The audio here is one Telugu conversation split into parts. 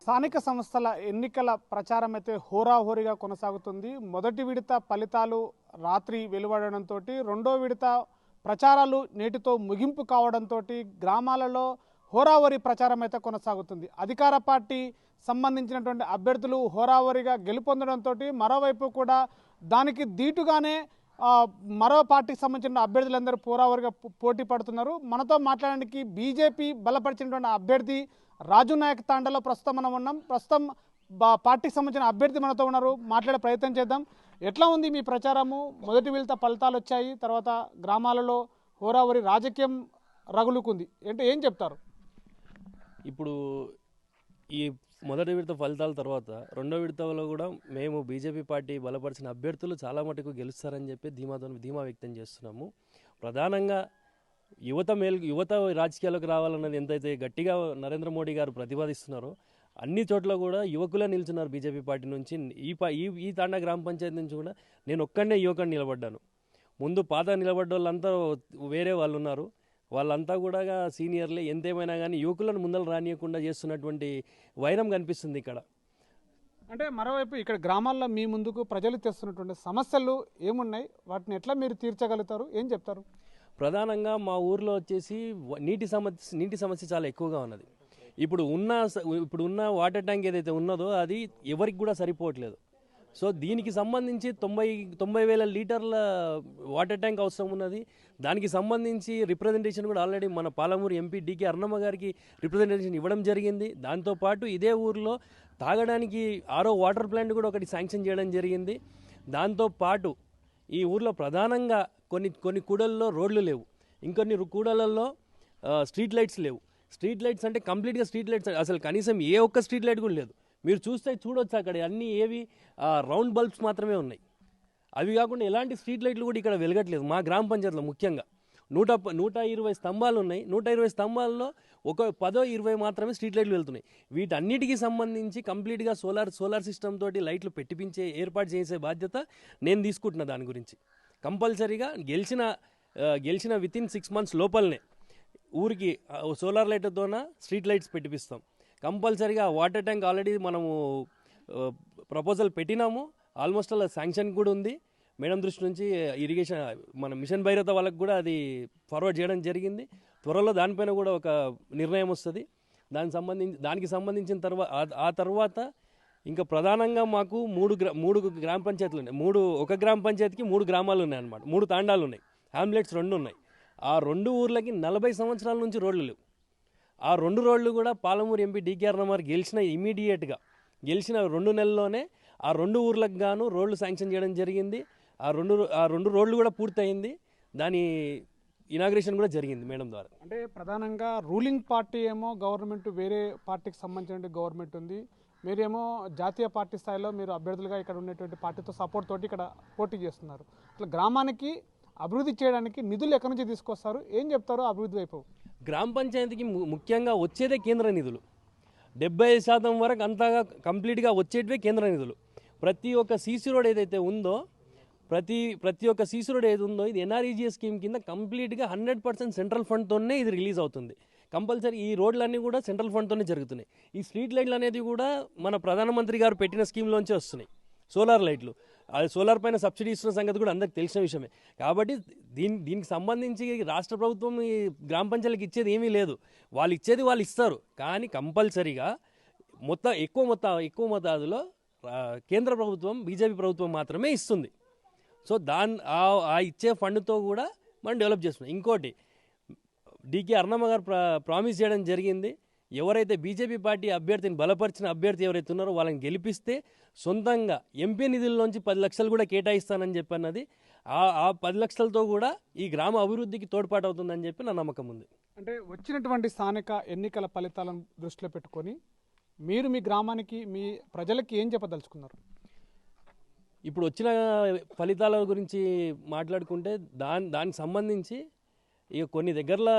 స్థానిక సంస్థల ఎన్నికల ప్రచారం అయితే హోరాహోరీగా కొనసాగుతుంది. మొదటి విడత ఫలితాలు రాత్రి వెలువడడంతో రెండో విడత ప్రచారాలు నేటితో ముగింపు కావడంతో గ్రామాలలో హోరాహోరీ ప్రచారం అయితే కొనసాగుతుంది. అధికార పార్టీ సంబంధించినటువంటి అభ్యర్థులు హోరాహోరీగా గెలుపొందడంతో మరోవైపు కూడా దానికి దీటుగానే మరో పార్టీకి సంబంధించిన అభ్యర్థులందరూ హోరాహోరీగా పోటీ పడుతున్నారు. మనతో మాట్లాడడానికి బీజేపీ బలపరిచినటువంటి అభ్యర్థి రాజు నాయక్ తాండాలో ప్రస్తుతం మనం ఉన్నాం. ప్రస్తుతం పార్టీకి సంబంధించిన అభ్యర్థి మనతో ఉన్నారు, మాట్లాడే ప్రయత్నం చేద్దాం. ఎట్లా ఉంది మీ ప్రచారము? మొదటి విడత ఫలితాలు వచ్చాయి, తర్వాత గ్రామాలలో హోరాహోరీ రాజకీయం రగులుకుంది, అంటే ఏం చెప్తారు? ఇప్పుడు ఈ మొదటి విడత ఫలితాల తర్వాత రెండో విడతలో కూడా మేము బీజేపీ పార్టీ బలపరిచిన అభ్యర్థులు చాలా మటుకు గెలుస్తారని చెప్పి ధీమా వ్యక్తం చేస్తున్నాము. ప్రధానంగా యువత రాజకీయాల్లోకి రావాలన్నది ఎంతైతే గట్టిగా నరేంద్ర మోడీ గారు ప్రతిపాదిస్తున్నారో అన్ని చోట్ల కూడా యువకులే నిల్చున్నారు. బీజేపీ పార్టీ నుంచి ఈ తాండా గ్రామ పంచాయతీ నుంచి కూడా నేను ఒక్కడే యువకుడిని నిలబడ్డాను. ముందు పాత నిలబడ్డ వాళ్ళంతా వేరే వాళ్ళు ఉన్నారు, వాళ్ళంతా కూడా సీనియర్లే. ఎంతేమైనా కానీ యువకులను ముందర రానియకుండా చేస్తున్నటువంటి వైరం కనిపిస్తుంది ఇక్కడ. అంటే మరోవైపు ఇక్కడ గ్రామాల్లో మీ ముందుకు ప్రజలు తెస్తున్నటువంటి సమస్యలు ఏమున్నాయి, వాటిని ఎట్లా మీరు తీర్చగలుగుతారు, ఏం చెప్తారు? ప్రధానంగా మా ఊర్లో వచ్చేసి నీటి సమస్య చాలా ఎక్కువగా ఉన్నది. ఇప్పుడు ఉన్న వాటర్ ట్యాంక్ ఏదైతే ఉన్నదో అది ఎవరికి కూడా సరిపోవట్లేదు. సో దీనికి సంబంధించి 90,000 లీటర్ల వాటర్ ట్యాంక్ అవసరం ఉన్నది. దానికి సంబంధించి రిప్రజెంటేషన్ కూడా ఆల్రెడీ మన పాలమూరు ఎంపీ డికే అర్ణమ్మ గారికి రిప్రజెంటేషన్ ఇవ్వడం జరిగింది. దాంతోపాటు ఇదే ఊరిలో తాగడానికి ఆరో వాటర్ ప్లాంట్ కూడా ఒకటి శాంక్షన్ చేయడం జరిగింది. దాంతోపాటు ఈ ఊర్లో ప్రధానంగా కొన్ని కూడల్లో రోడ్లు లేవు, ఇంకొన్ని కూడలలో స్ట్రీట్ లైట్స్ లేవు. స్ట్రీట్ లైట్స్ అంటే కంప్లీట్గా స్ట్రీట్ లైట్స్ అసలు కనీసం ఏ ఒక్క స్ట్రీట్ లైట్ కూడా లేదు. మీరు చూడొచ్చు అక్కడ అన్నీ ఏవి రౌండ్ బల్బ్స్ మాత్రమే ఉన్నాయి. అవి కాకుండా ఎలాంటి స్ట్రీట్ లైట్లు కూడా ఇక్కడ వెలగట్లేదు. మా గ్రామ పంచాయతీలో ముఖ్యంగా 120 స్తంభాలు ఉన్నాయి. 120 స్తంభాల్లో ఒక 10-20 మాత్రమే స్ట్రీట్ లైట్లు వెళ్తున్నాయి. వీటన్నిటికీ సంబంధించి కంప్లీట్గా సోలార్ సిస్టమ్ తోటి లైట్లు ఏర్పాటు చేసే బాధ్యత నేను తీసుకుంటున్నా. దాని గురించి కంపల్సరీగా గెలిచిన వితిన్ 6 months లోపలనే ఊరికి సోలార్ లైట్తోన స్ట్రీట్ లైట్స్ పెట్టిపిస్తాం. కంపల్సరీగా వాటర్ ట్యాంక్ ఆల్రెడీ మనము ప్రపోజల్ పెట్టినాము, ఆల్మోస్ట్ అలా శాంక్షన్ కూడా ఉంది. మేడం దృష్టి నుంచి ఇరిగేషన్ మన మిషన్ భైరత వాళ్ళకు కూడా అది ఫార్వర్డ్ చేయడం జరిగింది. త్వరలో దానిపైన కూడా ఒక నిర్ణయం వస్తుంది. దానికి సంబంధించిన తర్వాత ఇంకా ప్రధానంగా మాకు మూడు గ్రామ పంచాయతీలు ఉన్నాయి. ఒక గ్రామ పంచాయతీకి 3 గ్రామాలు ఉన్నాయి అన్నమాట. 3 తాండాలు ఉన్నాయి, హ్యామ్లెట్స్ 2 ఉన్నాయి. ఆ 2 ఊర్లకి 40 సంవత్సరాల నుంచి రోడ్లు లేవు. ఆ 2 రోడ్లు కూడా పాలమూరు ఎంపీ డికే అర్ణమ్మ ఇమీడియట్గా గెలిచిన 2 నెలల్లోనే ఆ 2 ఊర్లకు గాను రోడ్లు శాంక్షన్ చేయడం జరిగింది. ఆ రెండు రోడ్లు కూడా పూర్తయింది. దాని ఇనాగ్రేషన్ కూడా జరిగింది మేడం ద్వారా. అంటే ప్రధానంగా రూలింగ్ పార్టీ ఏమో గవర్నమెంట్, వేరే పార్టీకి సంబంధించిన గవర్నమెంట్ ఉంది, మీరేమో జాతీయ పార్టీ స్థాయిలో మీరు అభ్యర్థులుగా ఇక్కడ ఉన్నటువంటి పార్టీతో సపోర్ట్ తోటి ఇక్కడ పోటీ చేస్తున్నారు. అట్లా గ్రామానికి అభివృద్ధి చేయడానికి నిధులు ఎక్కడి నుంచి తీసుకొస్తారు, ఏం చెప్తారు అభివృద్ధి వైపు? గ్రామ పంచాయతీకి ముఖ్యంగా వచ్చేదే కేంద్ర నిధులు. 70% వరకు అంతగా కంప్లీట్గా వచ్చేటివే కేంద్ర నిధులు. ప్రతి ఒక్క సీసీ రోడ్ ఏదైతే ఉందో ప్రతి ఒక్క సీసీ రోడ్ ఏది ఉందో ఇది ఎన్ఆర్ఈజీఎస్ స్కీమ్ కింద కంప్లీట్గా 100% సెంట్రల్ ఫండ్తోనే ఇది రిలీజ్ అవుతుంది. కంపల్సరీ ఈ రోడ్లన్నీ కూడా సెంట్రల్ ఫండ్తోనే జరుగుతున్నాయి. ఈ స్ట్రీట్ లైట్లు అనేది కూడా మన ప్రధానమంత్రి గారు పెట్టిన స్కీమ్లోంచే వస్తున్నాయి. సోలార్ లైట్లు, అది సోలార్ పైన సబ్సిడీ ఇస్తున్న సంగతి కూడా అందరికి తెలిసిన విషయమే. కాబట్టి దీనికి సంబంధించి రాష్ట్ర ప్రభుత్వం ఈ గ్రామ పంచాయతీలకు ఇచ్చేది ఏమీ లేదు. వాళ్ళు ఇచ్చేది వాళ్ళు ఇస్తారు, కానీ కంపల్సరీగా ఎక్కువ మోతాదులో కేంద్ర ప్రభుత్వం, బీజేపీ ప్రభుత్వం మాత్రమే ఇస్తుంది. సో ఆ ఇచ్చే ఫండ్తో కూడా మనం డెవలప్ చేస్తున్నాం. ఇంకోటి డికే అర్ణమ్మ గారు ప్రామిస్ చేయడం జరిగింది, ఎవరైతే బీజేపీ పార్టీ అభ్యర్థిని బలపరిచిన అభ్యర్థి ఎవరైతే ఉన్నారో వాళ్ళని గెలిపిస్తే సొంతంగా ఎంపీ నిధుల్లోంచి 10 లక్షలు కూడా కేటాయిస్తానని చెప్పన్నది. ఆ 10 లక్షలతో కూడా ఈ గ్రామ అభివృద్ధికి తోడ్పాటు అవుతుందని చెప్పి నా నమ్మకం ఉంది. అంటే వచ్చినటువంటి స్థానిక ఎన్నికల ఫలితాలను దృష్టిలో పెట్టుకొని మీరు మీ గ్రామానికి, మీ ప్రజలకి ఏం చెప్పదలుచుకున్నారు? ఇప్పుడు వచ్చిన ఫలితాల గురించి మాట్లాడుకుంటే దానికి సంబంధించి ఇక కొన్ని దగ్గరలో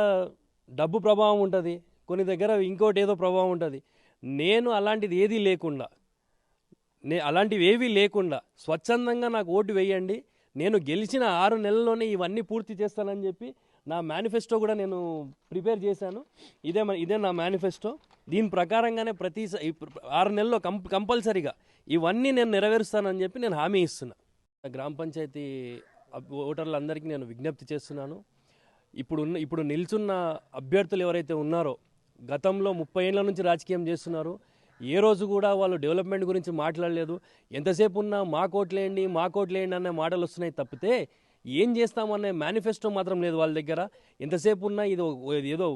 డబ్బు ప్రభావం ఉంటుంది, కొన్ని దగ్గర ఇంకోటి ఏదో ప్రభావం ఉంటుంది. నేను అలాంటివి ఏవీ లేకుండా స్వచ్ఛందంగా నాకు ఓటు వేయండి, నేను గెలిచిన 6 నెలల్లోనే ఇవన్నీ పూర్తి చేస్తానని చెప్పి నా మేనిఫెస్టో కూడా నేను ప్రిపేర్ చేశాను. ఇదే నా మేనిఫెస్టో. దీని ప్రకారంగానే ప్రతి 6 నెలల్లో కంపల్సరీగా ఇవన్నీ నేను నెరవేరుస్తానని చెప్పి నేను హామీ ఇస్తున్నా. గ్రామ పంచాయతీ ఓటర్లందరికీ నేను విజ్ఞప్తి చేస్తున్నాను. ఇప్పుడు నిల్చున్న అభ్యర్థులు ఎవరైతే ఉన్నారో గతంలో 30 ఏళ్ల నుంచి రాజకీయం చేస్తున్నారు. ఏ రోజు కూడా వాళ్ళు డెవలప్మెంట్ గురించి మాట్లాడలేదు. ఎంతసేపు ఉన్నా మా కోట్లేయండి అనే మాటలు వస్తున్నాయి తప్పితే ఏం చేస్తామనే మేనిఫెస్టో మాత్రం లేదు వాళ్ళ దగ్గర. ఎంతసేపు ఉన్నా ఏదో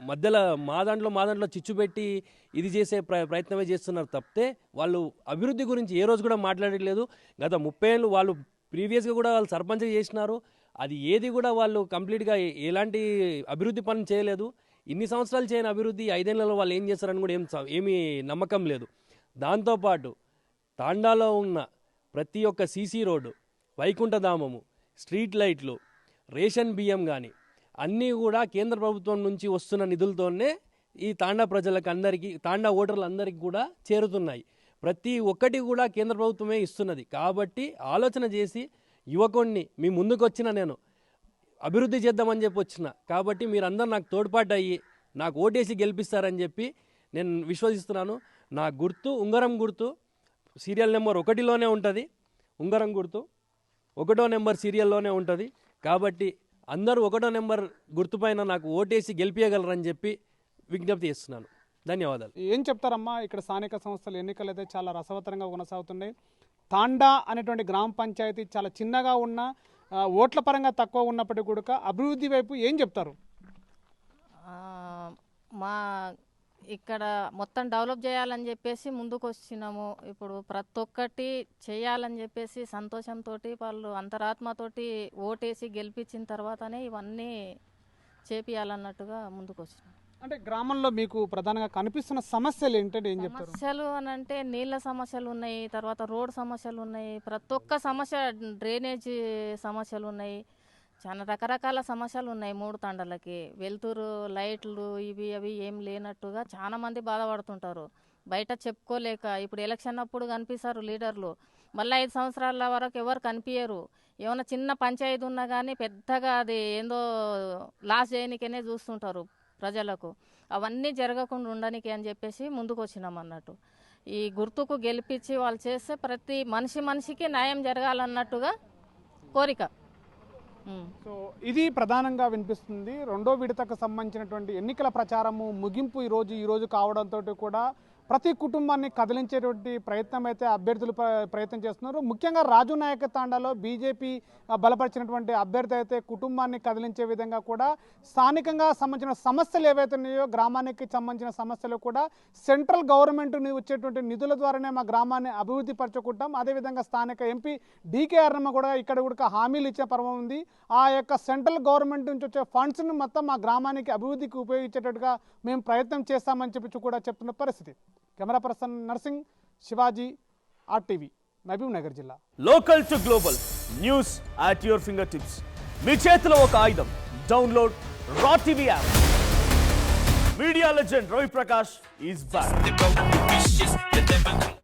మధ్యలో మా దాంట్లో చిచ్చు పెట్టి ఇది చేసే ప్రయత్నమే చేస్తున్నారు తప్పితే వాళ్ళు అభివృద్ధి గురించి ఏ రోజు కూడా మాట్లాడట్లేదు. గత 30 ఏళ్ళు వాళ్ళు ప్రీవియస్గా కూడా వాళ్ళు సర్పంచ్ చేసినారు. అది ఏది కూడా వాళ్ళు కంప్లీట్గా ఎలాంటి అభివృద్ధి పని చేయలేదు. ఇన్ని సంవత్సరాలు చేయని అభివృద్ధి 5 ఏళ్లలో వాళ్ళు ఏం చేస్తారని కూడా ఏమీ నమ్మకం లేదు. దాంతోపాటు తాండాలో ఉన్న ప్రతి ఒక్క సీసీ రోడ్డు, వైకుంఠధామము, స్ట్రీట్ లైట్లు, రేషన్ బియ్యం కానీ అన్నీ కూడా కేంద్ర ప్రభుత్వం నుంచి వస్తున్న నిధులతోనే ఈ తాండా ప్రజలకు అందరికీ, తాండా ఓటర్లందరికీ కూడా చేరుతున్నాయి. ప్రతి ఒక్కటి కూడా కేంద్ర ప్రభుత్వమే ఇస్తున్నది. కాబట్టి ఆలోచన చేసి యువకుడిని మీ ముందుకు వచ్చిన నేను అభివృద్ధి చేద్దామని చెప్పి వచ్చిన. కాబట్టి మీరందరూ నాకు తోడ్పాటు అయ్యి నాకు ఓటేసి గెలిపిస్తారని చెప్పి నేను విశ్వసిస్తున్నాను. నా గుర్తు ఉంగరం గుర్తు, సీరియల్ నెంబర్ 1లోనే ఉంటుంది. ఉంగరం గుర్తు 1వ నెంబర్ సీరియల్లోనే ఉంటుంది. కాబట్టి అందరూ 1వ నెంబర్ గుర్తుపైన నాకు ఓటేసి గెలిపించగలరని చెప్పి విజ్ఞప్తి చేస్తున్నాను. ధన్యవాదాలు. ఏం చెప్తారమ్మా, ఇక్కడ స్థానిక సంస్థల ఎన్నికలు అయితే చాలా రసవత్తరంగా కొనసాగుతున్నాయి. తాండా అనేటువంటి గ్రామ పంచాయతీ చాలా చిన్నగా ఉన్న, ఓట్ల పరంగా తక్కువ ఉన్నప్పటికీ కూడా అభివృద్ధి వైపు ఏం చెప్తారు? మా ఇక్కడ మొత్తం డెవలప్ చేయాలని చెప్పేసి ముందుకు వచ్చినాము. ఇప్పుడు ప్రతి ఒక్కటి చేయాలని చెప్పేసి సంతోషంతో వాళ్ళు అంతరాత్మతోటి ఓటేసి గెలిపించిన తర్వాతనే ఇవన్నీ చేపియాలన్నట్టుగా ముందుకు వచ్చినాం. అంటే గ్రామంలో మీకు ప్రధానంగా కనిపిస్తున్న సమస్యలు ఏంటంటే ఏం చెప్తారు? సమస్యలు అని అంటే నీళ్ళ సమస్యలు ఉన్నాయి, తర్వాత రోడ్ సమస్యలు ఉన్నాయి, ప్రతి ఒక్క సమస్య, డ్రైనేజ్ సమస్యలు ఉన్నాయి, చాలా రకరకాల సమస్యలు ఉన్నాయి. 3 తండాలకి వెలుతురు, లైట్లు ఇవి అవి ఏం లేనట్టుగా చాలా మంది బాధపడుతుంటారు. బయట చెప్పుకోలేక ఇప్పుడు ఎలక్షన్ అప్పుడు కనిపిస్తారు లీడర్లు, మళ్ళీ 5 సంవత్సరాల వరకు ఎవరు కనిపించరు. ఏమైనా చిన్న పంచాయతీ ఉన్నా కానీ పెద్దగా అది ఏందో లాస్ చేయనికనే చూస్తుంటారు ప్రజలకు. అవన్నీ జరగకుండా ఉండడానికి అని చెప్పేసి ముందుకు వచ్చినాం అన్నట్టు. ఈ గుర్తుకు గెలిపించి వాళ్ళు చేస్తే ప్రతి మనిషికి న్యాయం జరగాలన్నట్టుగా కోరిక. సో ఇది ప్రధానంగా వినిపిస్తుంది. 2వ విడతకు సంబంధించినటువంటి ఎన్నికల ప్రచారము ముగింపు ఈరోజు కావడంతో కూడా ప్రతి కుటుంబాన్ని కదిలించేటువంటి ప్రయత్నం అయితే అభ్యర్థులు ప్రయత్నం చేస్తున్నారు. ముఖ్యంగా రాజు నాయక తాండాలో బీజేపీ బలపరిచినటువంటి అభ్యర్థి అయితే కుటుంబాన్ని కదిలించే విధంగా కూడా స్థానికంగా సంబంధించిన సమస్యలు ఏవైతే ఉన్నాయో, గ్రామానికి సంబంధించిన సమస్యలు కూడా సెంట్రల్ గవర్నమెంట్ వచ్చేటువంటి నిధుల ద్వారానే మా గ్రామాన్ని అభివృద్ధి పరచుకుంటాం. అదేవిధంగా స్థానిక ఎంపీ డీకే అరుణ కూడా ఇక్కడ కూడా హామీలు ఇచ్చే పర్వం ఉంది. ఆ యొక్క సెంట్రల్ గవర్నమెంట్ నుంచి వచ్చే ఫండ్స్ని మొత్తం మా గ్రామానికి అభివృద్ధికి ఉపయోగించేటట్టుగా మేము ప్రయత్నం చేస్తామని చెప్పి కూడా చెప్తున్న పరిస్థితి. Camera person Narsing, Shivaji, RTV, Mahabubnagar జిల్లా. Local to global news at your fingertips. మీ చేతిలో ఒక ఆయుధం. Download raw TV app. Media legend Ravi Prakash is back.